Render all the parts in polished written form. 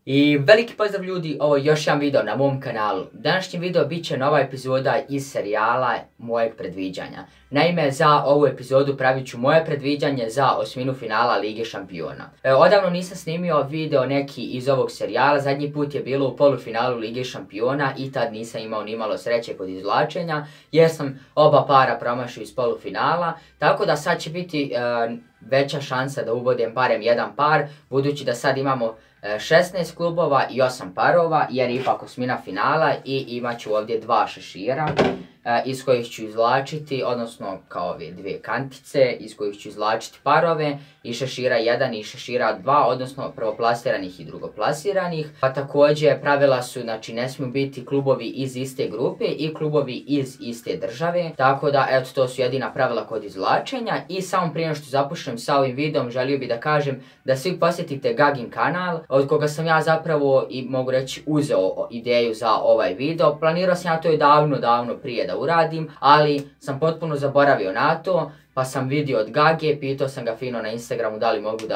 I veliki pozdrav ljudi, ovo je još jedan video na mom kanalu. Današnji video bit će nova epizoda iz serijala mojeg predviđanja. Naime, za ovu epizodu pravit ću moje predviđanje za osminu finala Lige šampiona. Odavno nisam snimio video neki iz ovog serijala, zadnji put je bilo u polufinalu Lige šampiona i tad nisam imao nimalo sreće kod izvlačenja jer sam oba para promašio iz polufinala, tako da sad će biti veća šansa da uvodem barem jedan par, budući da sad imamo 16 klubova i 8 parova, jer ipak osmina finala i imat ću ovdje dva šešira iz kojih ću izvlačiti, odnosno kao ove dvije kantice iz kojih ću izvlačiti parove i šešira 1 i šešira 2, odnosno prvoplasiranih i drugoplasiranih. Pa također pravila su, znači ne smiju biti klubovi iz iste grupe i klubovi iz iste države, tako da eto to su jedina pravila kod izvlačenja. I samo prije što započnem sa ovim videom želio bih da kažem da svi posjetite Gagin kanal, od koga sam ja zapravo i mogu reći uzeo ideju za ovaj video. Planirao sam ja to i davno prije da uradim, ali sam potpuno zaboravio na to, pa sam vidio od Gage, pitao sam ga fino na Instagramu da li mogu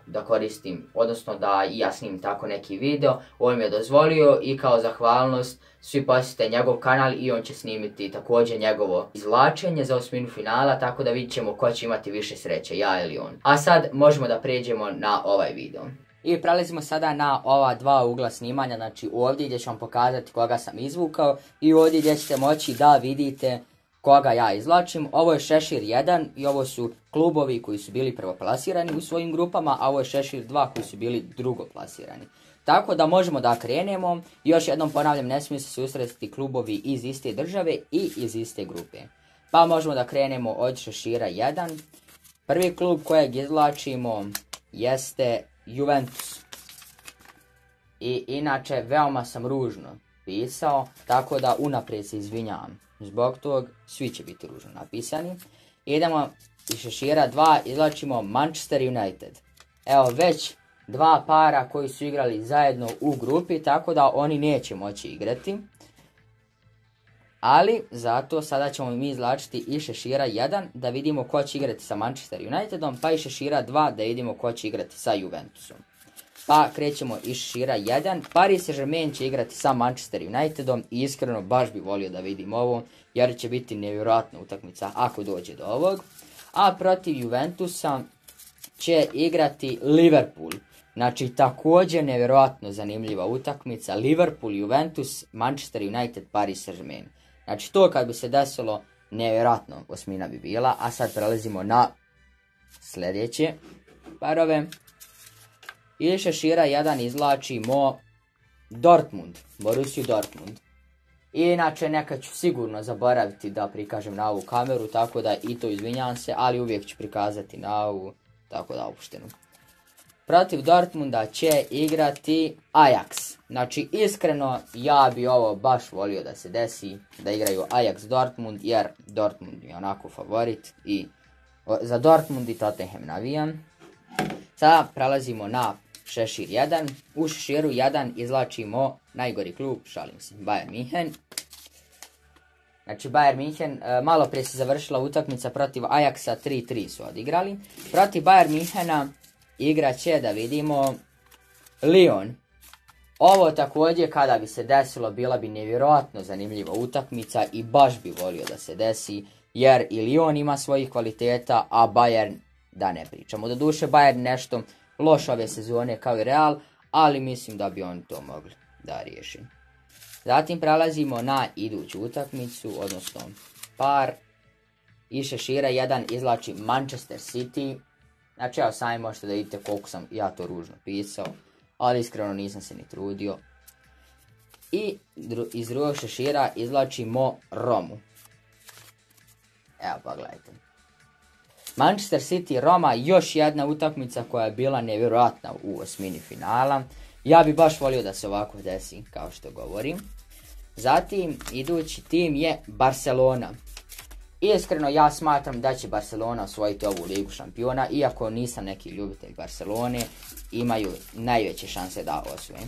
da koristim, odnosno da i ja snimim tako neki video. On mi je dozvolio i kao zahvalnost svi posjetite njegov kanal i on će snimiti također njegovo izvlačenje za osminu finala, tako da vidjet ćemo ko će imati više sreće, ja ili on. A sad možemo da pređemo na ovaj video. I prelazimo sada na ova dva ugla snimanja, znači ovdje gdje ću vam pokazati koga sam izvukao i ovdje gdje ćete moći da vidite koga ja izvlačim. Ovo je šešir 1 i ovo su klubovi koji su bili prvoplasirani u svojim grupama, a ovo je šešir 2 koji su bili drugoplasirani. Tako da možemo da krenemo. Još jednom ponavljam, ne smiju se susretiti klubovi iz iste države i iz iste grupe. Pa možemo da krenemo od šešira 1. Prvi klub kojeg izvlačimo jeste Juventus. I inače veoma sam ružno pisao, tako da unaprijed se izvinjavam. Zbog tog svi će biti ružno napisani. Idemo iz šešira 2, izvlačimo Manchester United. Evo već dva para koji su igrali zajedno u grupi, tako da oni neće moći igrati. Ali zato sada ćemo mi izvlačiti i šešira 1 da vidimo ko će igrati sa Manchester Unitedom, pa i šešira 2 da vidimo ko će igrati sa Juventusom. Pa krećemo iz šešira 1, Paris Saint-Germain će igrati sa Manchester Unitedom i iskreno baš bi volio da vidim ovo, jer će biti nevjerojatna utakmica ako dođe do ovog. A protiv Juventusa će igrati Liverpool. Znači također nevjerojatno zanimljiva utakmica, Liverpool, Juventus, Manchester United, Paris Saint-Germain. Znači to kad bi se desilo, nevjerojatno osmina bi bila, a sad prelazimo na sljedeće parove. Iz šešira 1 izvlačimo Dortmund, Borussiju Dortmund. Inače nekad ću sigurno zaboraviti da prikažem na ovu kameru, tako da i to izvinjavam se, ali uvijek ću prikazati na ovu, tako da opuštenu. Protiv Dortmunda će igrati Ajax. Znači iskreno ja bi ovo baš volio da se desi, da igraju Ajax Dortmund, jer Dortmund je onako favorit i za Dortmund i Tottenham navijam. Sada prelazimo na šešir 1. U šeširu 1 izvlačimo najgori klub, šalim se, Bayern München. Znači Bayern München, malo prije se završila utakmica protiv Ajaxa, 3-3 su odigrali. Protiv Bayern Münchena igrat će, da vidimo, Lyon. Ovo također kada bi se desilo bila bi nevjerojatno zanimljiva utakmica i baš bi volio da se desi, jer i Lyon ima svojih kvaliteta, a Bayern da ne pričamo. Doduše Bayern nešto loš ove sezone kao i Real, ali mislim da bi oni to mogli da riješi. Zatim prelazimo na iduću utakmicu, odnosno par. Iz šešira 1 izvlači Manchester City. Znači evo sami možete da vidite koliko sam ja to ružno pisao, ali iskreno nisam se ni trudio. I iz drugog šešira izvlačimo Romu. Evo pogledajte. Manchester City Roma, još jedna utakmica koja je bila nevjerojatna u osmini finala. Ja bi baš volio da se ovako desi, kao što govorim. Zatim idući tim je Barcelona. Iskreno ja smatram da će Barcelona osvojiti ovu Ligu šampiona, iako nisam neki ljubitelj Barcelone, imaju najveće šanse da osvoje.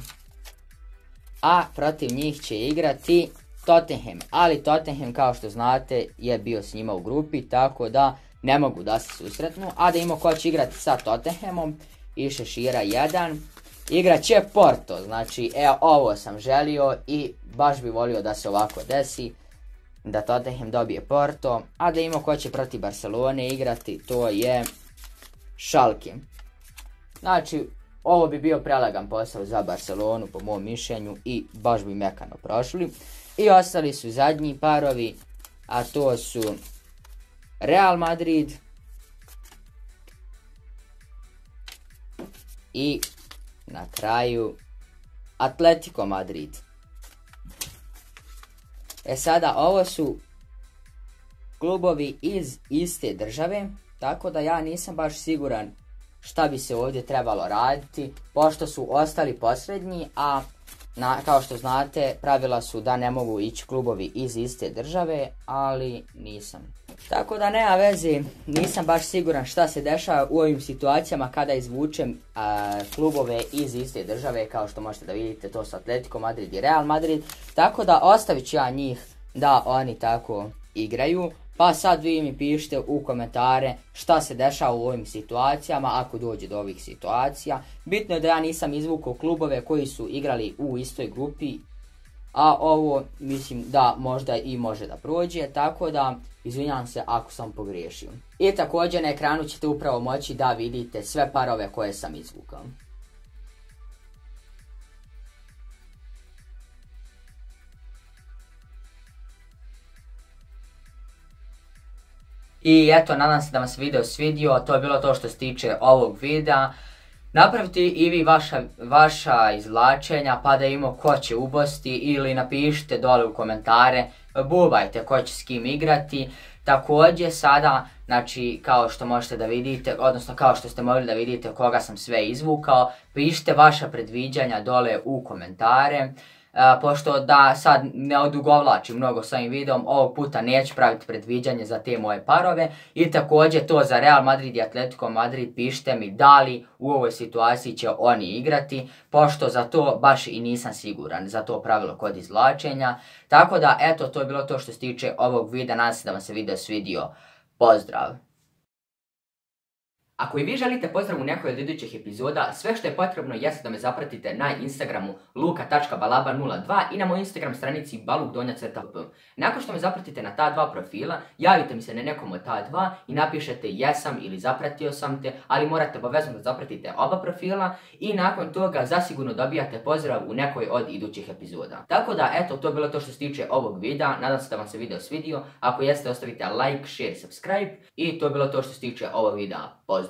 A protiv njih će igrati Tottenham, ali Tottenham kao što znate je bio s njima u grupi, tako da ne mogu da se susretnu. A da imamo ko će igrati sa Tottenhamom i šešira 1, igrat će Porto, znači ovo sam želio i baš bi volio da se ovako desi, da Tottenham dobije Porto, a da ima ko će protiv Barcelone igrati, to je Schalke. Znači, ovo bi bio prelagan posao za Barcelonu po mom mišljenju i baš bi mekano prošli. I ostali su zadnji parovi, a to su Real Madrid i na kraju Atletico Madrid. Sada ovo su klubovi iz iste države, tako da ja nisam baš siguran šta bi se ovdje trebalo raditi, pošto su ostali posljednji, a kao što znate, pravila su da ne mogu ići klubovi iz iste države, ali nisam. Tako da nema veze, nisam baš siguran šta se dešava u ovim situacijama kada izvučem klubove iz iste države, kao što možete da vidite, to su Atletico Madrid i Real Madrid, tako da ostavit ću ja njih da oni tako igraju. Pa sad vi mi pišite u komentare šta se dešava u ovim situacijama ako dođe do ovih situacija. Bitno je da ja nisam izvukao klubove koji su igrali u istoj grupi, a ovo mislim da možda i može da prođe, tako da izvinjavam se ako sam pogriješio. I također na ekranu ćete upravo moći da vidite sve parove koje sam izvukao. I eto, nadam se da vam se video svidio, to je bilo to što se tiče ovog videa. Napravite i vi vaša izvlačenja pa da imamo ko će ubosti ili napišite dole u komentare, bubajte ko će s kim igrati. Također sada, znači kao što možete da vidite, odnosno kao što ste mogli da vidite koga sam sve izvukao, pišite vaša predviđanja dole u komentare. Pošto da sad ne odugovlačim mnogo s ovim videom, ovog puta neću praviti predviđanje za te moje parove. I također to za Real Madrid i Atletico Madrid pišite mi da li u ovoj situaciji će oni igrati, pošto za to baš i nisam siguran, za to pravilo kod izvlačenja. Tako da eto, to je bilo to što se tiče ovog videa, nadam se da vam se video svidio. Pozdrav! Ako i vi želite pozdrav u nekoj od idućih epizoda, sve što je potrebno jeste da me zapratite na Instagramu luka.balaba02 i na mojoj Instagram stranici baluk_p. Nakon što me zapratite na ta dva profila, javite mi se na nekom od ta dva i napišete jesam ili zapratio sam te, ali morate obavezno da zapratite oba profila i nakon toga zasigurno dobijate pozdrav u nekoj od idućih epizoda. Tako da eto, to je bilo to što se tiče ovog videa, nadam se da vam se video svidio, ako jeste ostavite like, share, subscribe i to je bilo to što se tiče ovog videa. Pozdrav!